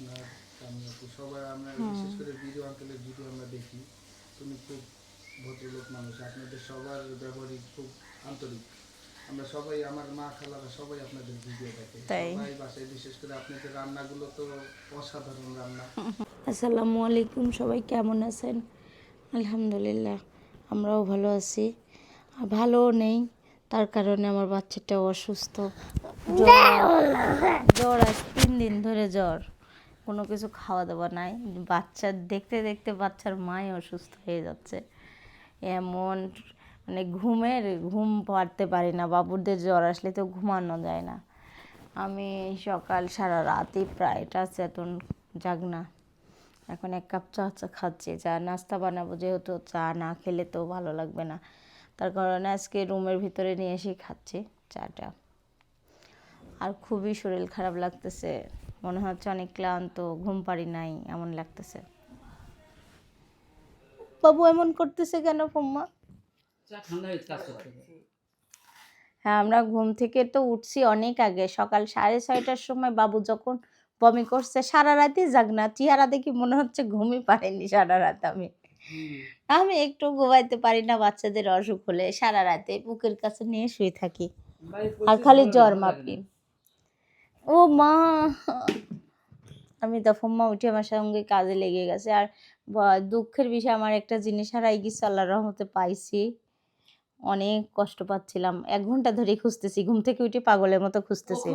আপনার কামিয়াপু সবাই আমরা বিশেষ করে ভিডিও আঙ্কেলের ভিডিও আমরা দেখি। তুমি খুব ভদ্রলোক মানুষ, আপনাদের সবার ব্যবহারিক খুব আন্তরিক। আমরা সবাই, আমার মা খালারা সবাই আপনাদের ভিডিও দেখে, সবাই বাসায়। বিশেষ করে আপনাদের রান্নাগুলো তো অসাধারণ রান্না। আসসালামু আলাইকুম, সবাই কেমন আছেন? আলহামদুলিল্লাহ, আমরাও ভালো আছি। আর ভালোও নেই, তার কারণে আমার বাচ্চাটাও অসুস্থ। জ্বর আজ 3 দিন ধরে জ্বর, কোনো কিছু খাওয়া দাওয়া নাই। বাচ্চা দেখতে দেখতে বাচ্চার মাই অসুস্থ হয়ে যাচ্ছে। এমন মানে ঘুম পাড়তে পারি না, বাবুদের জ্বর আসলে তো ঘুমানো যায় না। আমি সকাল সারা রাতই প্রায় চেতন জাগনা। এখন 1 কাপ চা খাচ্ছি, চা নাস্তা বানাবো, যেহেতু চা না খেলে তো ভালো লাগবে না। তার কারণে আজকে রুমের ভিতরে নিয়ে এসেই খাচ্ছি চাটা। আর খুবই শরীর খারাপ লাগতেছে, মনে হচ্ছে অনেক ক্লান্ত, ঘুম পারি নাই এমন লাগতেছে। বাবু এমন করতেছে কেন ফুম্মা? হ্যাঁ, আমরা ঘুম থেকে তো উঠছি অনেক আগে, সকাল 6:30টার সময়। বাবু যখন বমি করছে, সারা রাতই জাগনা, চেহারা দেখি মনে হচ্ছে ঘুমই পারিনি সারা রাত। আমি একটু ঘুমাইতে পারি না, বাচ্চাদের অসুখ হলে সারা রাতে বুকের কাছে নিয়ে শুয়ে থাকি আর খালি জ্বর মাপি। ও মা, আমি ফুম্মা উঠে আমার সঙ্গে কাজে লেগে গেছে। আর দুঃখের বিষয়, আমার একটা জিনিস হারাই গেছে, আল্লাহর রহমতে পাইছি। অনেক কষ্ট পাচ্ছিলাম, 1 ঘন্টা ধরে খুঁজতেছি, ঘুম থেকে উঠে পাগলের মতো খুঁজতেছি।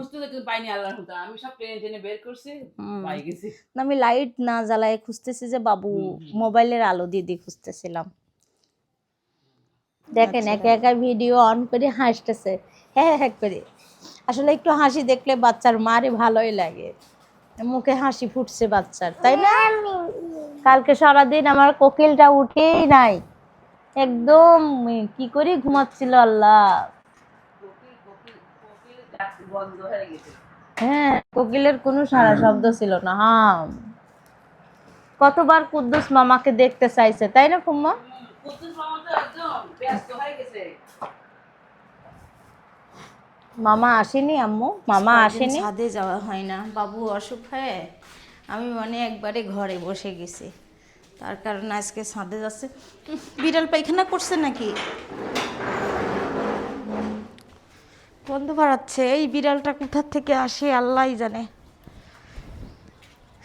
আমি লাইট না জ্বালায় খুঁজতেছি যে বাবু, মোবাইলের আলো দিয়ে খুঁজতেছিলাম। দেখেন একা একা ভিডিও অন করে হাসতেছে, হ্যাঁ হ্যাঁ করে। আসলে একটু হাসি দেখলে বাচ্চার মারে ভালোই লাগে, মুখে হাসি ফুটছে বাচ্চার, তাই না? কালকে সারাদিন আমার কোকিলটা উঠেই নাই, একদম কি করে ঘুমাচ্ছিল আল্লাহ। হ্যাঁ, কোকিলের কোনো সারা শব্দ ছিল না। হ্যাঁ, কতবার কুদ্দুস মামাকে দেখতে চাইছে, তাই না ফুম্মা? মামা আসেনি আম্মু, মামা আসেনি। ছাদে যাওয়া হয় না, বাবু অসুখ হয়ে আমি একবারে ঘরে বসে গেছি। তার কারণে আজকে ছাদে যাচ্ছে। বিড়াল পায়খানা করছে নাকি? গন্ধ বাড়াচ্ছে, এই বিড়ালটা কোথা থেকে আসে আল্লাহই জানে।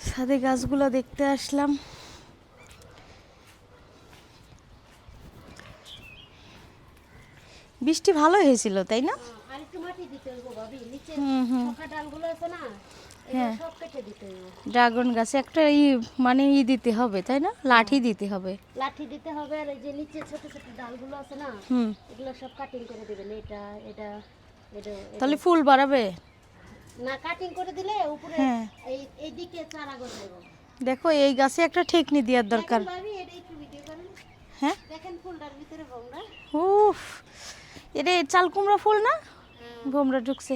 ছাদে গাছগুলো দেখতে আসলাম। বৃষ্টি ভালো হয়েছিল, তাই না? হ্যাঁ, ড্রাগন গাছে একটা দিতে হবে, তাই না? লাঠি দিতে হবে, আর এই যে নিচে ছোট ছোট ডালগুলো আছে না, এগুলো সব কাটিং করে দিবেন। এটা এটা এটা তাহলে ফুল বাড়াবে না, কাটিং করে দিলে উপরে এই দিকে চারা গজাবে। দেখো, এই গাছে একটা ঠেকনি দেওয়ার দরকার। হ্যাঁ, দেখেন ফুলটার ভিতরে ভোমরা। উফ, এটা চাল কুমড়া ফুল না? ভোমরা ঢুকছে।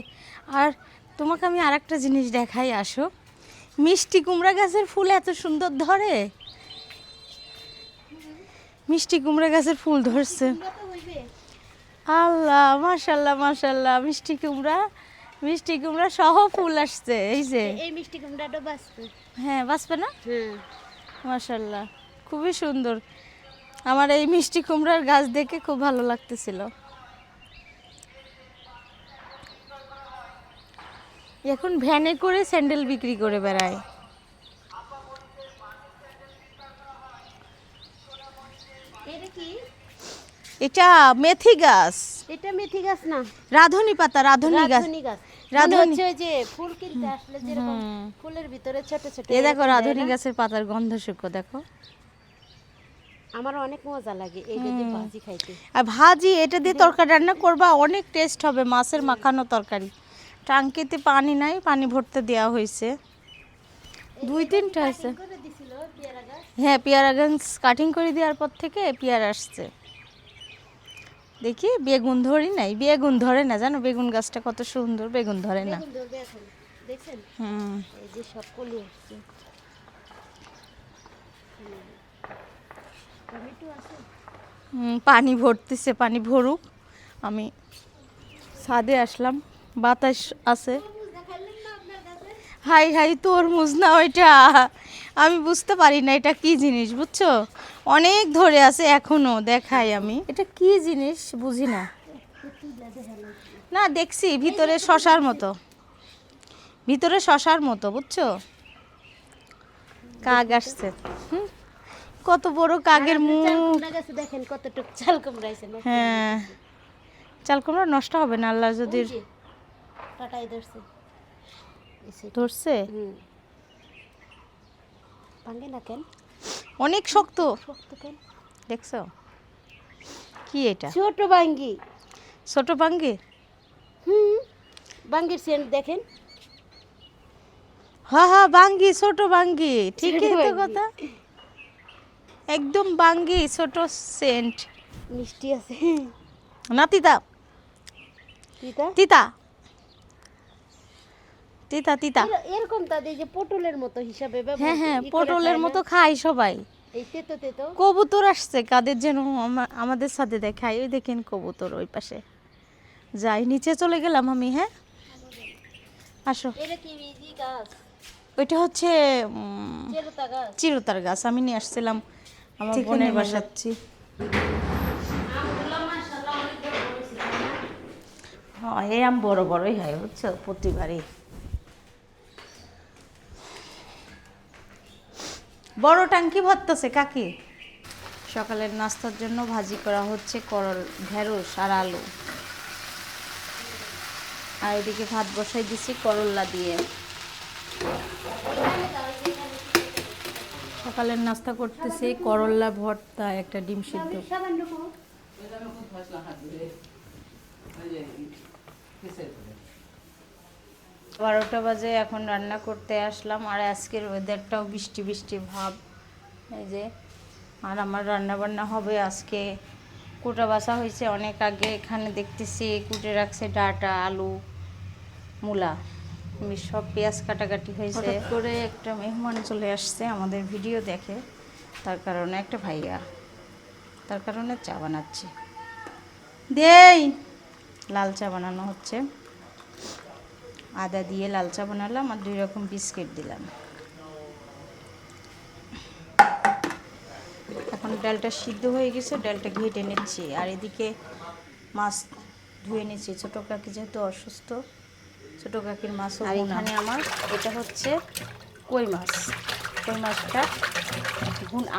আর তোমাকে আমি আরেকটা জিনিস দেখাই, আসো। মিষ্টি কুমড়া গাছের ফুল এত সুন্দর ধরে, মিষ্টি কুমড়া গাছের ফুল ধরছে। আল্লাহ, মাশাল্লাহ মাশাল্লাহ, মিষ্টি কুমড়া সহ ফুল আসছে। এই যে এই মিষ্টি কুমড়াটা বাঁচবে। হ্যাঁ, বাঁচবে না? মাশাল্লাহ, খুবই সুন্দর। আমার এই মিষ্টি কুমড়ার গাছ দেখে খুব ভালো লাগতেছিল। এখন ভ্যানে করে স্যান্ডেল বিক্রি করে বেড়ায়। এটা মেথি গাছ। এটা মেথি গাছ না, রাধুনি পাতা, রাধুনি গাছ। রাধুনি যে ফুল কিনতে আসলে যেরকম ফুলের ভিতরে ছোট ছোট। এই দেখো রাধুনি গাছের পাতার গন্ধ শুকো, দেখো। আমার অনেক মজা লাগে এই যে ভাজি খাইতে। আর ভাজি এটা দিয়ে তরকারি রান্না করবা, অনেক টেস্ট হবে। মাছের মাখানো তরকারি। টাঙ্কিতে পানি নাই, পানি ভরতে দেওয়া হয়েছে। 2-3টা আছে। হ্যাঁ, পেয়ারা গাছ কাটিং করে দেওয়ার পর থেকে পেয়ারা আসছে। দেখি বেগুন ধরি নাই, বেগুন ধরে না, জানো? বেগুন গাছটা কত সুন্দর, বেগুন ধরে না। এই যে সব কলি আসছে। পানি ভরতেছে, পানি ভরুক। আমি ছাদে আসলাম, বাতাস আছে। হাই হাই তরমুজ না ওইটা, আমি বুঝতে পারি না এটা কি জিনিস বুঝছো, অনেক ধরে আছে এখনো, দেখাই আমি এটা কি জিনিস বুঝি না। না দেখছি ভিতরে শশার মতো, ভিতরে শশার মতো বুঝছো, কাক আসছে। হুম, কত বড় কাকের মুখ। দেখেন কতটুকু চাল কুমড়াইছে। হ্যাঁ, চাল কুমড়া নষ্ট হবে না আল্লাহ যদি টাটাই ধরছে। ধরছে। ভাঙে না কেন? অনেক শক্ত, শক্ত কেন? দেখছো কি এটা? ছোট বাঙ্গি। ছোট বাঙ্গি। বাঙ্গির সেন্ট দেখেন। হ্যাঁ হ্যাঁ বাঙ্গি, ছোট বাঙ্গি, ঠিকই ছোট তো বাঙ্গি। কথা, একদম বাঙ্গি, ছোট সেন্ট। মিষ্টি আছে। না তিতা, তিতা? তিতা তিতা তিতা। এরকম তাদের যে পটলের মতো হিসাবে ব্যবহার হ্যাঁ হ্যাঁ, ই করে পটলের খায় না? মতো খাই সবাই। এই তেতো তেতো। কবুতর আসছে কাদের যেন আমাদের সাথে দেখাই, ওই দেখেন কবুতর ওই পাশে। যাই নিচে চলে গেলাম আমি। হ্যাঁ আসো। এটা কি ইজি গাছ? ওইটা হচ্ছে চেরুতা গাছ। চিরতার গাছ, আমি নিয়ে আসছিলাম আমার বোনের বাসাচ্ছি। হ্যাঁ এই আম বড় বড়ই হয় বুঝছো, প্রতিবারই বড় টাঙ্কি ভরতেছে কাকি। সকালের নাস্তার জন্য ভাজি করা হচ্ছে করল, ঢেঁড়স আর আলু, আর এদিকে ভাত বসাই দিছি করল্লা দিয়ে। সকালের নাস্তা করতেছি করল্লা ভর্তা, একটা ডিম সিদ্ধ। সামান্য কো। 12টা বাজে, এখন রান্না করতে আসলাম। আর আজকের ওয়েদারটাও বৃষ্টি বৃষ্টি ভাব, এই যে। আর আমার রান্না বান্না হবে আজকে, কুটা বাছা হয়েছে অনেক আগে, এখানে দেখতেছি কুটে রাখছে ডাঁটা, আলু, মূলা, সব পেঁয়াজ কাটাকাটি হয়েছে। হঠাৎ করে একটা মেহমান চলে আসছে আমাদের ভিডিও দেখে, তার কারণে একটা ভাইয়া, তার কারণে চা বানাচ্ছি। দেই লাল চা বানানো হচ্ছে, আদা দিয়ে লাল চা বানালাম আর 2 রকম বিস্কিট দিলাম। এখন ডালটা সিদ্ধ হয়ে গেছে, ডালটা ঘেটে নিচ্ছি। আর এদিকে মাছ ধুয়ে নিচ্ছি, ছোটো কাকি যেহেতু অসুস্থ, ছোটো কাকির মাছও। আর এখানে আমার এটা হচ্ছে কই মাছ, কই মাছটা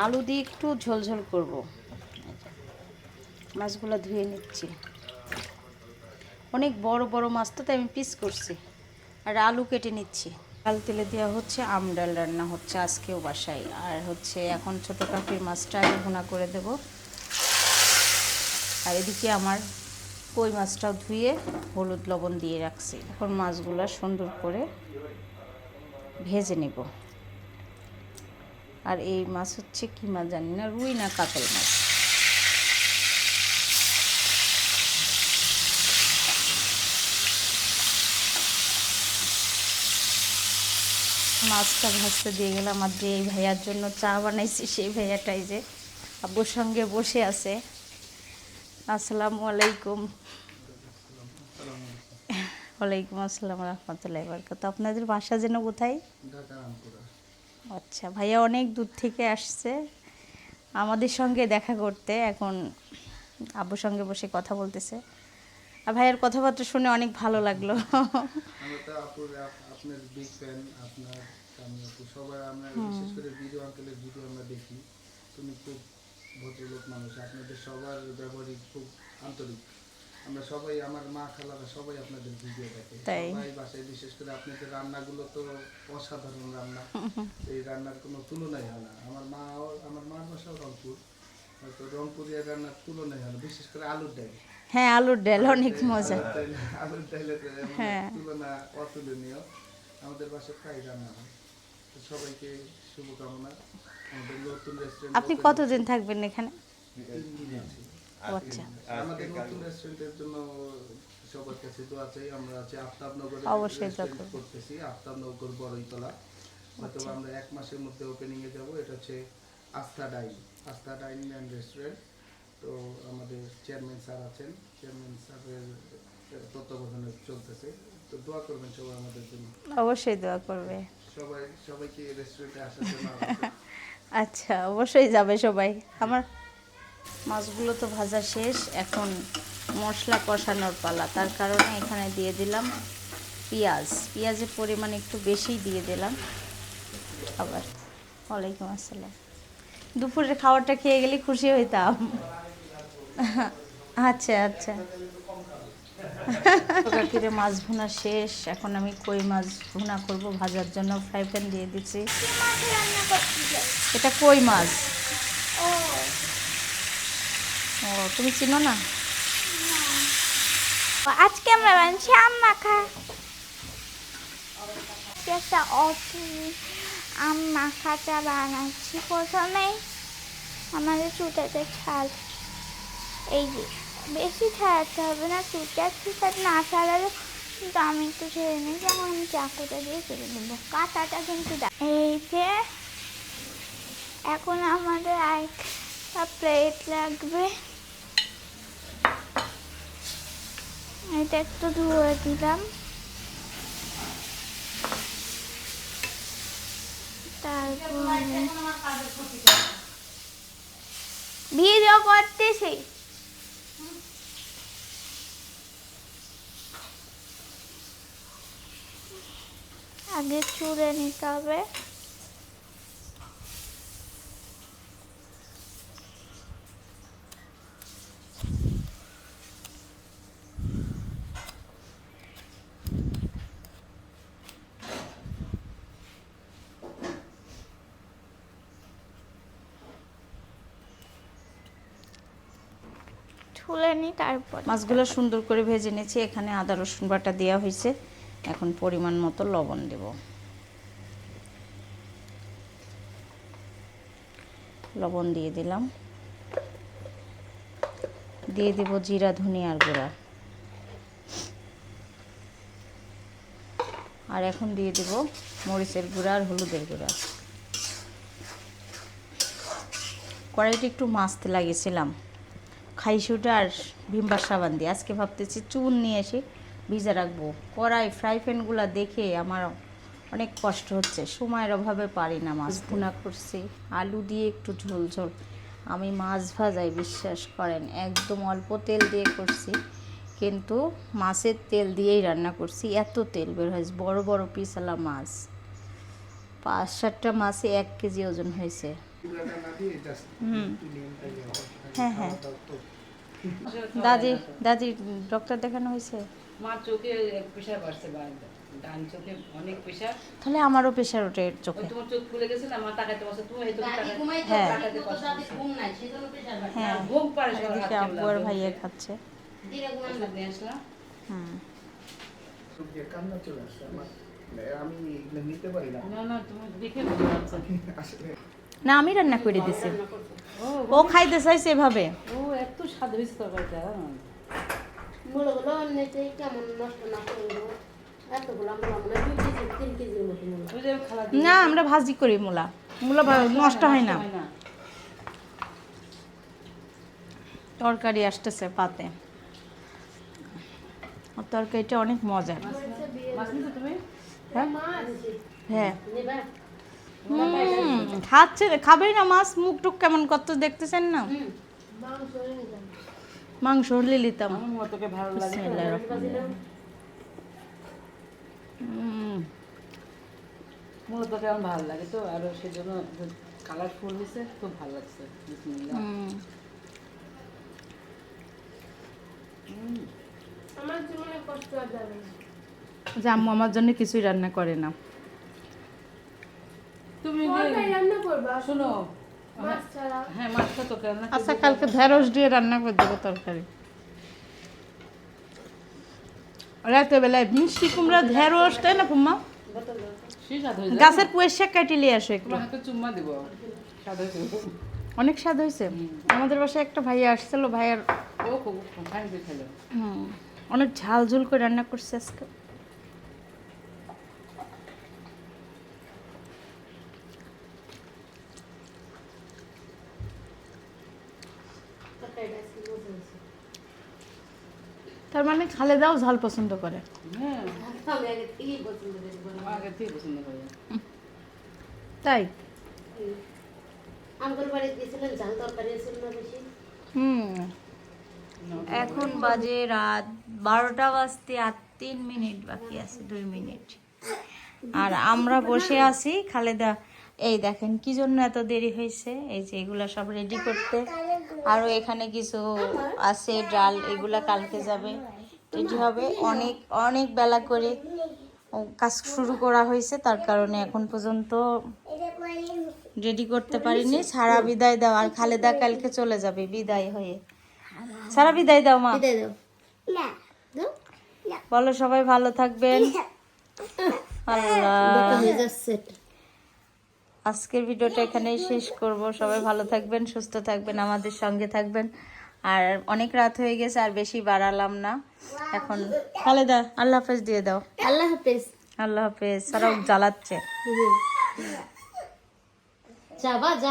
আলু দিয়ে একটু ঝোলঝোল করব। মাছগুলো ধুয়ে নিচ্ছি, অনেক বড় বড় মাছ তো, তাই আমি পিস করছি। আর আলু কেটে নিচ্ছি। ডাল তেলে দেওয়া হচ্ছে, আম ডাল রান্না হচ্ছে আজকেও বাসায়। আর হচ্ছে এখন ছোটো কাকির মাছটা আগে ভুনা করে দেব। আর এদিকে আমার কই মাছটাও ধুয়ে হলুদ লবণ দিয়ে রাখছি। এখন মাছগুলো সুন্দর করে ভেজে নেব। আর এই মাছ হচ্ছে কি মাছ জানি না, রুই না কাতল মাছ। মাছটা ভাজতে দিয়ে গেলাম। আর যে এই ভাইয়ার জন্য চা বানাইছি, সেই ভাইয়াটাই যে আব্বুর সঙ্গে বসে আছে। আসসালামু আলাইকুম। ওয়ালাইকুম আসসালাম রহমতুল্লাহি ওয়া বারাকাতুহু। আপনাদের বাসা যেন কোথায়? ঢাকা রামপুরা। আচ্ছা, ভাইয়া অনেক দূর থেকে আসছে আমাদের সঙ্গে দেখা করতে, এখন আব্বুর সঙ্গে বসে কথা বলতেছে। আর ভাইয়ের কথাবার্তা শুনে অনেক ভালো লাগলো। আমরা তো আপনার বিগ ফ্যান, আপনার স্বামী আপু সবাই, আমরা বিশেষ করে ভিডিও আঙ্কেলের ভিডিও আমরা দেখি। তুমি খুব ভদ্রলোক মানুষ, আপনাদের সবার ব্যবহারিক খুব আন্তরিক। আমরা সবাই, আমার মা খালারা সবাই আপনাদের ভিডিও দেখে, তাই? সবাই বাসায়। বিশেষ করে আপনাদের রান্নাগুলো তো অসাধারণ রান্না, এই রান্নার কোনো তুলনাই হয় না। আমার মার বাসাও রংপুর, হয়তো রংপুরের রান্নার তুলনাই হয় না, বিশেষ করে আলুর ডাল। হ্যাঁ আলুর ডাল অনেক মজা। আলুর ডালের হ্যাঁ। তুলনা অতুলনীয়। আমাদের বাসায় প্রায় রান্না হয়। তো সবাইকে শুভকামনা। আমাদের নতুন রেস্টুরেন্ট, আপনি কতদিন থাকবেন এখানে? ও আচ্ছা, আমাদের নতুন রেস্টুরেন্টের জন্য সবার কাছে দোয়া চাই। আমরা আছে আফতাবনগরে অবশ্যই দোয়া রেস্টুরেন্ট করতেছি, আফতাবনগর বড়ইতলা। হয়তো আমরা 1 মাসের মধ্যে ওপেনিং এ যাব। এটা হচ্ছে আস্থা ডাইন অ্যান্ড রেস্টুরেন্ট। তো আমাদের চেয়ারম্যান স্যার আছেন, চেয়ারম্যান স্যারের তত্ত্বাবধানে চলতেছে। তো দোয়া করবেন সবাই আমাদের জন্য। অবশ্যই দোয়া করবে। সবাইকে রেস্টুরেন্টে আসার জন্য আমাদের- আচ্ছা, অবশ্যই যাবে সবাই। আমার মাছগুলো তো ভাজা শেষ, এখন মশলা কষানোর পালা। তার কারণে এখানে দিয়ে দিলাম পেঁয়াজের পরিমাণ একটু বেশিই দিয়ে দিলাম। আবার ওয়ালাইকুম আসসালাম। দুপুরের খাবারটা খেয়ে গেলে খুশি হইতাম। আচ্ছা আচ্ছা। তরকারিতে মাছ ভুনা শেষ, এখন আমি কই মাছ ভুনা করব। ভাজার জন্য ফ্রাই প্যান দিয়ে দিচ্ছি। এটা কই মাছ। ও, তুমি চিনো না? আজকে আমরা বানাচ্ছি আম মাখা। একটা আম মাখাটা বানাচ্ছি। প্রথমেই আমাদের চুটাতে ছাল, এই যে বেশি ছাড়াতে হবে না, চুটা ঠিক আছে না ছাড়ালে কিন্তু আমি একটু ছেড়ে নিই, যেমন আমি চাকুটা দিয়ে কেটে নেবো। কাঁটাটা কিন্তু এই যে এখন আমাদের একটা প্লেট লাগবে, এটা একটু ধুয়ে দিলাম। তারপরে ভিডিও করতেছি। আগে চুড়ে নিতে হবে। তুলে নিই, তারপর মাছগুলো সুন্দর করে ভেজে নিয়েছি। এখানে আদা রসুন বাটা দেওয়া হয়েছে। এখন পরিমাণ মতো লবণ দেব। লবণ দিয়ে দিলাম। দিয়ে দেব জিরা ধনিয়ার গুঁড়া। আর এখন দিয়ে দেব মরিচের গুঁড়া আর হলুদের গুঁড়া। কড়াইটা একটু মাছতে লাগিয়েছিলাম খাইশুটা আর ভিমবার সাবান দিয়ে। আজকে ভাবতেছি চুন নিয়ে এসে ভিজে রাখবো। কড়াই ফ্রাই প্যানগুলো দেখে আমার অনেক কষ্ট হচ্ছে, সময়ের অভাবে পারি না। মাছ ভুনা করছি আলু দিয়ে একটু ঝোল ঝোল। আমি মাছ ভাজাই বিশ্বাস করেন একদম অল্প তেল দিয়ে করছি, কিন্তু মাছের তেল দিয়েই রান্না করছি। এত তেল বের হয়েছে। বড় বড় পিসালা মাছ, 5-7টা মাছে 1 কেজি ওজন হয়েছে। চুলাটা না দিয়ে just একটু নিয়মটাই হবে। হ্যাঁ হ্যাঁ। খাওয়া দাওয়া তো দাদি ডক্টর দেখানো হয়েছে? মার চোখে প্রেশার বাড়ছে, ডান চোখে অনেক প্রেশার। তাহলে আমারও প্রেশার ওঠে ওই চোখে। তোমার চোখ খুলে গেছে না, মা তাকাইতে বসে, তুমি এই চোখে হ্যাঁ তাকাইতে কষ্ট হ্যাঁ। ঘুম পারে এদিকে আব্বু আর ভাইয়া খাচ্ছে। নিয়ে আসলাম। হুম। চোখ দিয়ে কান্না চলে আসছে আমার। আমি এগুলো নিতে পারি না না না, তুমি দেখে বুঝতে পারছো। আসলে। না, আমি রান্না করে দিছি। ও খাইতে চাইছে এভাবে। ও এত স্বাদ হয়েছে তরকারিটা। মূলগুলো এমনিতেই কেমন নষ্ট না করবো, এতগুলো মূলা মনে হয় 2 কেজি 3 কেজির মতো মূলা। ওই যে খালা না, আমরা ভাজি করি মূলা। মূলা নষ্ট হয় না। তরকারি আসতেছে পাতে। আর তরকারিটা অনেক মজার। মাছ নিছো তুমি? হ্যাঁ হ্যাঁ। নেবা? খাচ্ছে, খাবেই না মাছ? মুখ টুক কেমন কত দেখতেছেন না? মাংস হয়ে যাবে। মাংস হলে নিতাম। আমার মতকে ভালো লাগে তো। বিসমিল্লাহির রহমানির রহিম। মূলত কেমন ভালো লাগে তো, আর সেজন্য কালারফুল হয়েছে, খুব ভালো লাগছে। বিসমিল্লাহ। আমার জীবনে কষ্ট আর যাবে না। যে আম্মু আমার জন্য কিছুই রান্না করে না। তুমি তরকারি রান্না করবা, শোনো, মাছ ছাড়া। হ্যাঁ মাছটা তো কেন আচ্ছা, কালকে ঢেঁড়স দিয়ে রান্না করে দেবো তরকারি। রাতে বেলায় মিষ্টি কুমড়া ঢেঁড়স, তাই না কুম্মা? সেই স্বাদ হয়েছে। গাছের পুয়ের শাক কাটি নিয়ে আসো একটু। তোমার হাতে চুম্মা দিব, স্বাদ হয়েছে। অনেক স্বাদ হয়েছে। আমাদের বাসায় একটা ভাইয়া আসছিল, ভাইয়ার ও খুব খাই দিয়ে খেলো। অনেক ঝাল ঝুল করে রান্না করছে আজকে। তরকারিটা আজকে মজা হয়েছে। তার মানে খালেদাও ঝাল পছন্দ করে। হ্যাঁ আমি আগে থেকেই পছন্দ করি গরম আমার আগে থেকে পছন্দ করি তাই আমাদের বাড়িতে গেছিলেন ঝাল তরকারি ছিল না বেশি এখন বাজে রাত 12টা বাজতে আর 3 মিনিট বাকি আছে, 2 মিনিট। আর আমরা বসে আছি খালেদা, এই দেখেন কি জন্য এত দেরি হয়েছে, এই যে এগুলা সব রেডি করতে। আরও এখানে কিছু আছে ডাল, এগুলা কালকে যাবে, রেডি হবে। অনেক অনেক বেলা করে কাজ শুরু করা হয়েছে, তার কারণে এখন পর্যন্ত রেডি করতে পারিনি। সারা বিদায় দাও, আর খালেদা কালকে চলে যাবে বিদায় হয়ে। সারা বিদায় দাও মা, বিদায় দাও দাও বলো সবাই ভালো থাকবেন। আল্লাহ, বাতা হয়ে যাচ্ছে আজকের ভিডিওটা এখানেই শেষ করব। সবাই ভালো থাকবেন, সুস্থ থাকবেন, আমাদের সঙ্গে থাকবেন। আর অনেক রাত হয়ে গেছে, আর বেশি বাড়ালাম না। এখন খালেদা আল্লাহ হাফেজ দিয়ে দাও। আল্লাহ হাফেজ আল্লাহ হাফেজ। সারাও জ্বালাচ্ছে। যাবা যা